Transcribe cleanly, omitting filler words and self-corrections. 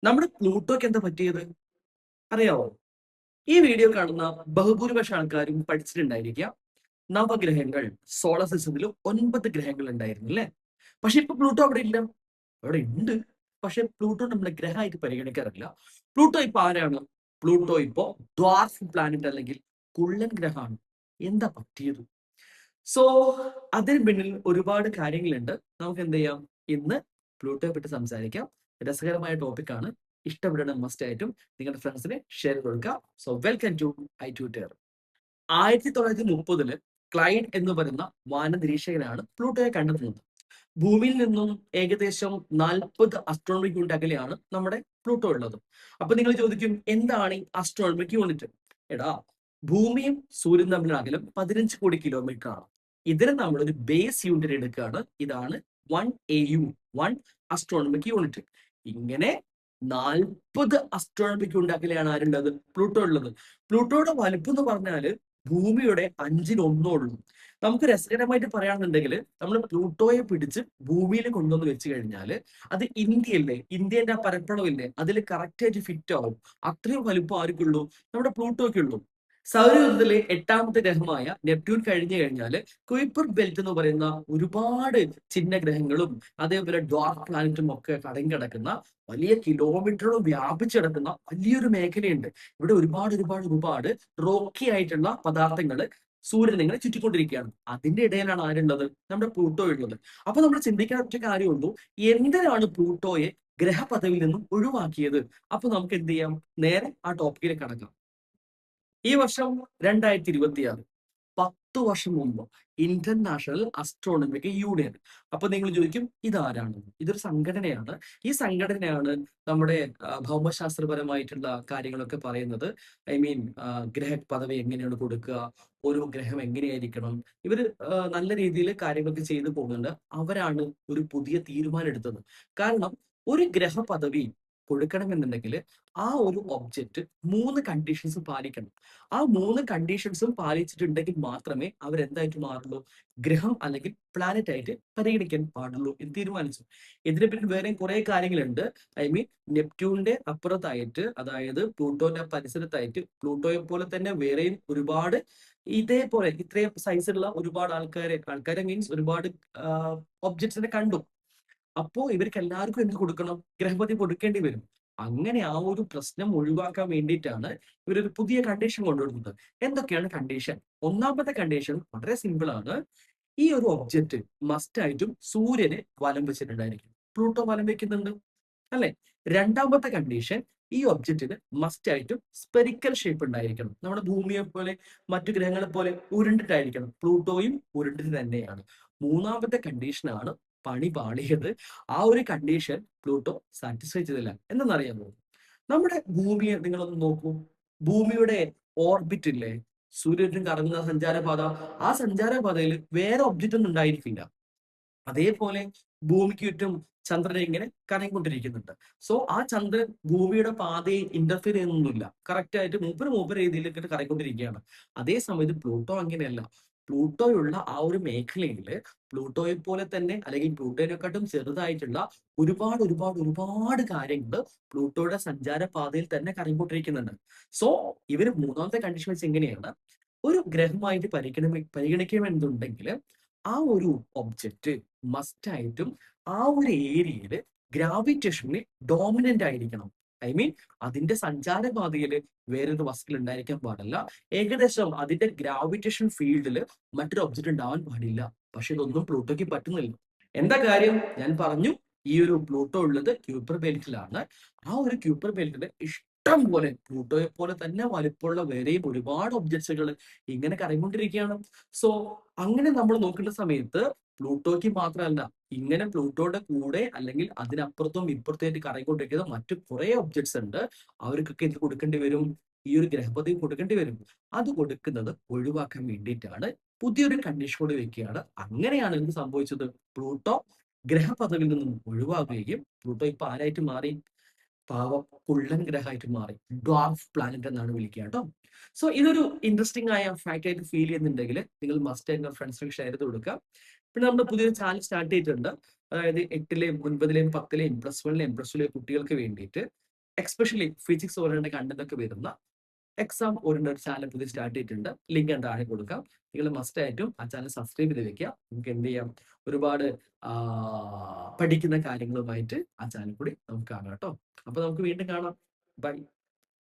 നമ്മുടെ പ്ലൂട്ടോക്ക് എന്താ പറ്റിയത് അറിയാവോ? ഈ വീഡിയോ കാണുന്ന ബഹുഭൂരിപക്ഷ ആൾക്കാരും പഠിച്ചിട്ടുണ്ടായിരിക്കാം. നവഗ്രഹങ്ങൾ സോളർ സിസ്റ്റത്തിൽ 9 ഗ്രഹങ്ങൾ ഉണ്ടായിരുന്നു അല്ലേ? പക്ഷെ ഇപ്പൊ പ്ലൂട്ടോ അവിടെ ഇല്ല. അവിടെ ഉണ്ട്. പക്ഷെ പ്ലൂട്ടോ നമ്മളെ ഗ്രഹമായിട്ട് പരിഗണിക്കാറില്ല. പ്ലൂട്ടോ ഇപ്പൊ ആരാണ്? പ്ലൂട്ടോ ഇപ്പോ ദ്വാർഫ് പ്ലാനറ്റ് അല്ലെങ്കിൽ കുള്ളൻ ഗ്രഹമാണ്. എന്താ പറ്റിയത്? സോ അതിന് പിന്നിൽ ഒരുപാട് കാര്യങ്ങളുണ്ട്. നമുക്ക് എന്ത് ചെയ്യാം? ഇന്ന് പ്ലൂട്ടോയെ പറ്റി സംസാരിക്കാം. രസകരമായ ടോപ്പിക്കാണ്. ഇഷ്ടപ്പെടണം മസ്റ്റ് ആയിട്ടും നിങ്ങളുടെ ഫ്രണ്ട്സിന് ഷെയർ കൊടുക്കുക. So welcome to I tutor. 1930 Clyde എന്ന് പറയുന്ന വാനനിരീക്ഷകനാണ് പ്ലൂട്ടോയെ കണ്ടെത്തുന്നത്. ഭൂമിയിൽ നിന്നും ഏകദേശം 40 അസ്ട്രോണമിക് യൂണിറ്റ് അകലെയാണ് നമ്മുടെ പ്ലൂട്ടോ ഉള്ളത്. അപ്പൊ നിങ്ങൾ ചോദിക്കും, എന്താണ് ഈ അസ്ട്രോണമിക് യൂണിറ്റ്? എടാ, ഭൂമിയും സൂര്യനും തമ്മിലുള്ള അകലം 15 കോടി കിലോമീറ്റർ ആണ്. ഇതിനെ നമ്മളൊരു ബേസ് യൂണിറ്റ് എടുക്കുകയാണ്. ഇതാണ് 1 AU, 1 AU. ഇങ്ങനെ 40 അസ്ട്രോണമിക് യൂണിറ്റ് അകലെയാണ് ആരുള്ളത്? പ്ലൂട്ടോ ഉള്ളത്. പ്ലൂട്ടോയുടെ വലുപ്പം എന്ന് പറഞ്ഞാല് ഭൂമിയുടെ 1/5 നമുക്ക് രസകരമായിട്ട് പറയുകയാണെന്നുണ്ടെങ്കിൽ നമ്മൾ പ്ലൂട്ടോയെ പിടിച്ച് ഭൂമിയിൽ കൊണ്ടുവന്ന് വെച്ച് കഴിഞ്ഞാൽ അത് ഇന്ത്യയല്ലേ, ഇന്ത്യന്റെ ആ പരപ്പളവില്ലേ, അതിൽ കറക്റ്റ് ആയിട്ട് ഫിറ്റ് ആവും. അത്രയും വലുപ്പം ആർക്കുള്ളൂ? നമ്മുടെ പ്ലൂട്ടോയ്ക്കുള്ളൂ. സൗരയൂഥത്തിലെ 8ാമത്തെ ഗ്രഹമായ നെപ്റ്റ്യൂൺ കഴിഞ്ഞു കഴിഞ്ഞാൽ കുയിപ്പർ ബെൽറ്റ് എന്ന് പറയുന്ന ഒരുപാട് ചിഹ്നഗ്രഹങ്ങളും അതേപോലെ ഡ്വാർക്ക് പ്ലാനറ്റും ഒക്കെ കടങ്ങിടക്കുന്ന വലിയ കിലോമീറ്ററുകൾ വ്യാപിച്ചു കിടക്കുന്ന വലിയൊരു മേഖലയുണ്ട്. ഇവിടെ ഒരുപാട് റോക്കി ആയിട്ടുള്ള പദാർത്ഥങ്ങൾ സൂര്യൻ ഇങ്ങനെ ചുറ്റിക്കൊണ്ടിരിക്കുകയാണ്. അതിന്റെ ഇടയിലാണ് ആരുള്ളത്? നമ്മുടെ പ്ലൂട്ടോ ഉള്ളത്. അപ്പൊ നമ്മൾ ചിന്തിക്കാൻ ഒറ്റ കാര്യമുള്ളൂ, എന്തിനാണ് പ്ലൂട്ടോയെ ഗ്രഹപദവിയിൽ നിന്നും ഒഴിവാക്കിയത്? അപ്പൊ നമുക്ക് എന്ത് ചെയ്യാം? നേരെ ആ ടോപ്പിക്കിലേക്ക് കടക്കാം. ഈ വർഷം 2026, 10 വർഷം മുമ്പ് ഇന്റർനാഷണൽ അസ്ട്രോണമിക് യൂണിയൻ. അപ്പൊ നിങ്ങൾ ചോദിക്കും, ഇതാരാണ്? ഇതൊരു സംഘടനയാണ്. ഈ സംഘടനയാണ് നമ്മുടെ ഭൗമശാസ്ത്രപരമായിട്ടുള്ള കാര്യങ്ങളൊക്കെ പറയുന്നത്. ഐ മീൻ, ഗ്രഹ പദവി എങ്ങനെയാണ് കൊടുക്കുക, ഓരോ ഗ്രഹം എങ്ങനെയായിരിക്കണം, ഇവര് നല്ല രീതിയിൽ കാര്യങ്ങളൊക്കെ ചെയ്തു പോകുന്നുണ്ട്. അവരാണ് ഒരു പുതിയ തീരുമാനം എടുത്തത്. കാരണം ഒരു ഗ്രഹ പദവി കൊടുക്കണമെന്നുണ്ടെങ്കിൽ ആ ഒരു ഒബ്ജക്റ്റ് 3 കണ്ടീഷൻസ് പാലിക്കണം. ആ 3 കണ്ടീഷൻസും പാലിച്ചിട്ടുണ്ടെങ്കിൽ മാത്രമേ അവരെന്തായിട്ട് മാറുള്ളൂ? ഗ്രഹം അല്ലെങ്കിൽ പ്ലാനറ്റ് ആയിട്ട് പരിഗണിക്കാൻ പാടുള്ളൂ എന്ന് തീരുമാനിച്ചു. ഇതിനെ പറ്റി വേറെയും കുറെ കാര്യങ്ങളുണ്ട്. ഐ മീൻ, നെപ്റ്റ്യൂണിന്റെ അപ്പുറത്തായിട്ട്, അതായത് പ്ലൂട്ടോന്റെ പരിസരത്തായിട്ട് പ്ലൂട്ടോയെ പോലെ തന്നെ വേറെയും ഒരുപാട് ഇതേപോലെ ഇത്രയും സൈസുള്ള ഒരുപാട് ആൾക്കാരെ മീൻസ് ഒരുപാട് ഒബ്ജക്ട്സിനെ കണ്ടു. അപ്പോ ഇവർക്ക് എല്ലാവർക്കും എന്ത് കൊടുക്കണം? ഗ്രഹപതി കൊടുക്കേണ്ടി വരും. അങ്ങനെ ആ ഒരു പ്രശ്നം ഒഴിവാക്കാൻ വേണ്ടിയിട്ടാണ് ഇവരൊരു പുതിയ കണ്ടീഷൻ കൊണ്ടുവരുന്നത്. എന്തൊക്കെയാണ് കണ്ടീഷൻ? ഒന്നാമത്തെ കണ്ടീഷൻ വളരെ സിമ്പിൾ ആണ്. ഈ ഒരു ഒബ്ജക്റ്റ് മസ്റ്റ് ആയിട്ടും സൂര്യനെ വലം വെച്ചിട്ടുണ്ടായിരിക്കും. പ്ലൂട്ടോ വലം വെക്കുന്നുണ്ട് അല്ലെ? രണ്ടാമത്തെ കണ്ടീഷൻ, ഈ ഒബ്ജക്റ്റിന് മസ്റ്റ് ആയിട്ടും സ്പെറിക്കൽ ഷേപ്പ് ഉണ്ടായിരിക്കണം. നമ്മുടെ ഭൂമിയെ പോലെ മറ്റു ഗ്രഹങ്ങളെ പോലെ ഉരുണ്ടിട്ടായിരിക്കണം. പ്ലൂട്ടോയും ഉരുണ്ടിട്ട് തന്നെയാണ്. മൂന്നാമത്തെ കണ്ടീഷനാണ് പണി പാളിയത്. ആ ഒരു കണ്ടീഷൻ പ്ലൂട്ടോ സാറ്റിസ്ഫൈ ചെയ്തില്ല. എന്തെന്നറിയാമോ? നമ്മുടെ ഭൂമിയെ നിങ്ങളൊന്ന് നോക്കൂ. ഭൂമിയുടെ ഓർബിറ്റ് ഇല്ലേ, സൂര്യനും കറങ്ങുന്ന സഞ്ചാരപാത, ആ സഞ്ചാരപാതയിൽ വേറെ ഒബ്ജക്റ്റ് ഒന്നും ഉണ്ടായിരിക്കില്ല. അതേപോലെ ഭൂമിക്ക് ചുറ്റും ചന്ദ്രൻ ഇങ്ങനെ കറങ്ങിക്കൊണ്ടിരിക്കുന്നുണ്ട്. സോ ആ ചന്ദ്രൻ ഭൂമിയുടെ പാതയെ ഇന്റർഫിയർ ചെയ്യുന്നൊന്നുമില്ല. കറക്റ്റ് ആയിട്ട് മൂപ്പര് രീതിയിലേക്ക് കറങ്ങിക്കൊണ്ടിരിക്കുകയാണ്. അതേ സമയത്ത് പ്ലൂട്ടോ അങ്ങനെയല്ല. പ്ലൂട്ടോയുള്ള ആ ഒരു മേഖലയിൽ പ്ലൂട്ടോയെ പോലെ തന്നെ അല്ലെങ്കിൽ പ്ലൂട്ടോയെക്കാട്ടും ചെറുതായിട്ടുള്ള ഒരുപാട് കാര്യങ്ങൾ പ്ലൂട്ടോയുടെ സഞ്ചാര പാതയിൽ തന്നെ കറങ്ങിക്കൊണ്ടിരിക്കുന്നുണ്ട്. സോ ഇവര് മൂന്നാമത്തെ കണ്ടീഷൻ വെച്ച് എങ്ങനെയാണ് ഒരു ഗ്രഹമായിട്ട് പരിഗണിക്കണമെന്നുണ്ടെങ്കിൽ ആ ഒരു ഒബ്ജക്റ്റ് മസ്റ്റ് ആയിട്ടും ആ ഒരു ഏരിയയിൽ ഗ്രാവിറ്റേഷനിൽ ഡോമിനന്റ് ആയിരിക്കണം. ഐ മീൻ, അതിന്റെ സഞ്ചാരപാതയിൽ വേറൊരു വസ്തു ഉണ്ടായിരിക്കാൻ പാടില്ല. ഏകദേശം അതിന്റെ ഗ്രാവിറ്റേഷൻ ഫീൽഡിൽ മറ്റൊരു ഒബ്ജക്റ്റ് ഉണ്ടാവാൻ പാടില്ല. പക്ഷെ ഇതൊന്നും പ്ലൂട്ടോയ്ക്ക് പറ്റുന്നില്ല. എന്താ കാര്യം? ഞാൻ പറഞ്ഞു, ഈ ഒരു പ്ലൂട്ടോ ഉള്ളത് ക്യൂപ്പർ ബെൽറ്റിലാണ്. ആ ഒരു ക്യൂപ്പർ ബെൽറ്റിൽ ഇഷ്ടം പോലെ പ്ലൂട്ടോയെ പോലെ തന്നെ വലിപ്പമുള്ള വേറെയും ഒരുപാട് ഒബ്ജക്ട്സുകൾ ഇങ്ങനെ കറങ്ങിക്കൊണ്ടിരിക്കുകയാണ്. സോ അങ്ങനെ നമ്മൾ നോക്കുന്ന സമയത്ത് പ്ലൂട്ടോയ്ക്ക് മാത്രമല്ല, ഇങ്ങനെ പ്ലൂട്ടോയുടെ കൂടെ അല്ലെങ്കിൽ അതിനപ്പുറത്തും ഇപ്പുറത്തായിട്ട് കറങ്ങിക്കൊണ്ടിരിക്കുന്ന മറ്റു കുറെ ഒബ്ജക്ട്സ് ഉണ്ട്. അവർക്കൊക്കെ എന്ത് കൊടുക്കേണ്ടി വരും? ഈ ഒരു ഗ്രഹപതി കൊടുക്കേണ്ടി വരും. അത് കൊടുക്കുന്നത് ഒഴിവാക്കാൻ വേണ്ടിയിട്ടാണ് പുതിയൊരു കണ്ടീഷൻ കൂടി വെക്കുകയാണ്. അങ്ങനെയാണ് എന്ത് സംഭവിച്ചത്? പ്ലൂട്ടോ ഗ്രഹപദവിയിൽ നിന്നും ഒഴിവാകുകയും പ്ലൂട്ടോ ഇപ്പൊ ആരായിട്ട് മാറി? പാവം കുള്ളൻ ഗ്രഹമായിട്ട് മാറി. ഡ്വാർഫ് പ്ലാനറ്റ് എന്നാണ് വിളിക്കുക കേട്ടോ. സോ ഇതൊരു ഇൻട്രസ്റ്റിംഗ് ആയ ഫാക്ട് ആയിട്ട് ഫീൽ ചെയ്യുന്നുണ്ടെങ്കിൽ നിങ്ങൾ മസ്റ്റ് ആയിട്ട് ഫ്രണ്ട്സിന് ഷെയർ ചെയ്ത് കൊടുക്കുക. പിന്നെ നമ്മൾ പുതിയൊരു ചാനൽ സ്റ്റാർട്ട് ചെയ്തിട്ടുണ്ട്. അതായത് 8ലെയും 9ലെയും 10ലെയും +1ലെയും +2ലെയും കുട്ടികൾക്ക് വേണ്ടിയിട്ട് എക്സ്പെഷ്യലി ഫിസിക്സ് ഓറിയന്റഡ് കണ്ടന്റ് ഒക്കെ വരുന്ന എക്സാം ഓറിയന്റഡ് ഒരു ചാനൽ പുതിയ സ്റ്റാർട്ട് ചെയ്തിട്ടുണ്ട്. ലിങ്ക് ഞാൻ താഴെ കൊടുക്കാം. നിങ്ങൾ മസ്റ്റ് ആയിട്ടും ആ ചാനൽ സബ്സ്ക്രൈബ് ചെയ്ത് വെക്കുക. നമുക്ക് എന്ത് ചെയ്യാം, ഒരുപാട് പഠിക്കുന്ന കാര്യങ്ങളുമായിട്ട് ആ ചാനൽ കൂടി നമുക്ക് കാണാം കേട്ടോ. അപ്പൊ നമുക്ക് വീണ്ടും കാണാം. ബൈ.